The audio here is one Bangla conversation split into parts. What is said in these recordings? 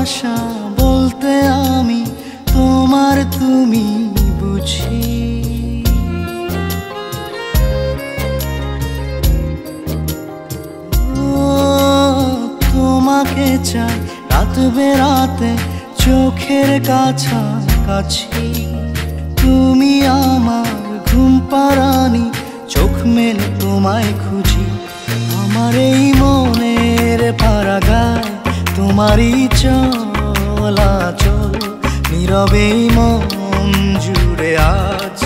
ভালোবাসা বলতে আমি তোমার তুমি বুঝি। তোমাকে চাই রাত বেরাতে চোখের কাছাকাছি। তুমি আমার ঘুম পাড়ানি, চোখ মেলে তোমায় খুঁজি। আমার এই মনের পাড়াগায় তোমারই চলাচল, নীরবে মন জুড়ে আজ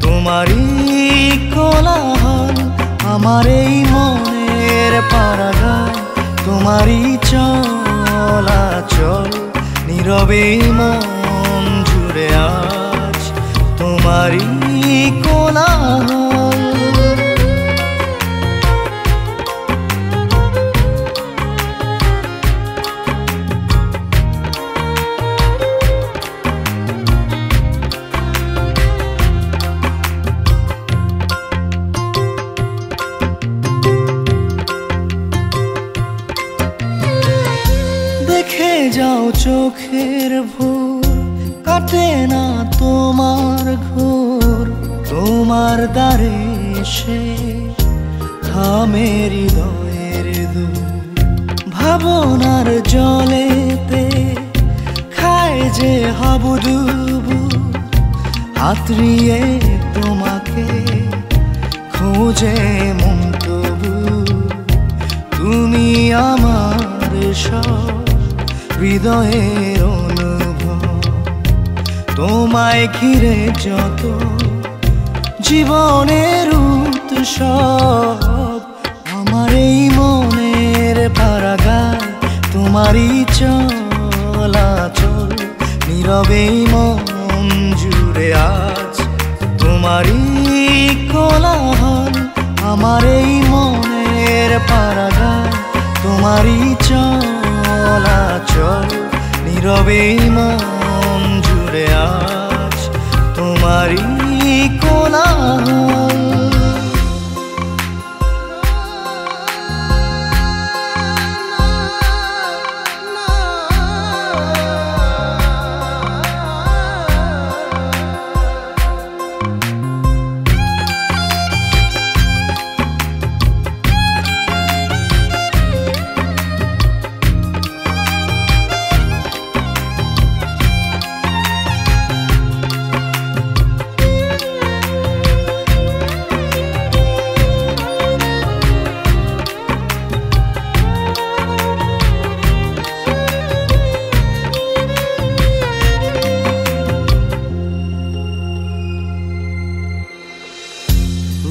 তোমারই কোলাহল। আমার এই মনের পাড়াগায় তোমারই চলাচল, নীরবে মন জুড়ে আজ তোমারই কোলাহল। দেখে যাও চোখের ভোর, কাটে না তোমার ঘোর। তোমার দ্বারে সে থামে হৃদয়ের দূর। ভাবনার জলেতে খায় যে হাবুডুবু, হাতড়িয়ে তোমাকে খোঁজে মন তবু। তুমি আমার সব হৃদয়ের অনুভব, তোমায় ঘিরে যত জীবনের উৎসব। আমার এই মনের পাড়াগায় তোমারই চলাচল, নীরবে মন জুড়ে আজ তোমারই কোলাহল। আমার এই মনের পাড়াগায় তোমারই চলাচল, নীরবে মন জুড়ে আজ তোমারই কোলাহল।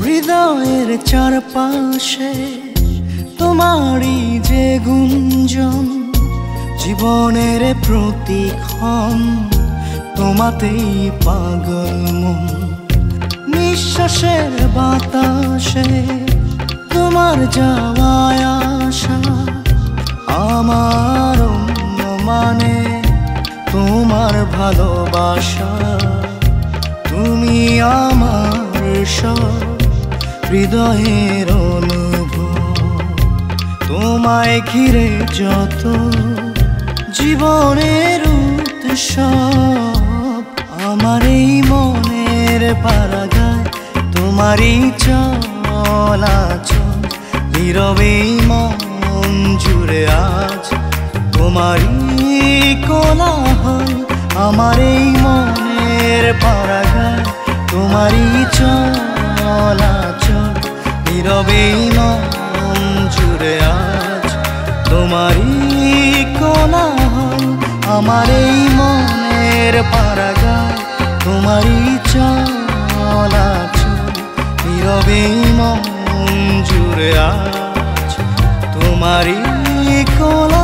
হৃদয়ের চারপাশে তোমারই যে গুঞ্জন, জীবনের প্রতিক্ষণ তোমাতেই পাগল মন। নিঃশ্বাসের বাতাসে তোমার যাওয়ায় আসা, আমার মানে তোমার ভালোবাসা। তুমি আমার সব হৃদয়ের অনুভব, তোমায় ঘিরে যত জীবনের উৎসব। আমার এই মনের পাড়াগায় তোমারই চলাচল, নীরবে মন জুড়ে আজ তোমারই কোলাহল। আমার এই মনের পাড়াগায় তোমারই চলাচল, নীরবে মন জুড়ে আজ তোমারই কোলাহল। আমার এই মনের পাড়াগায় তোমারই চলাচল, নীরবে মন জুড়ে আজ তোমারই কোলাহল।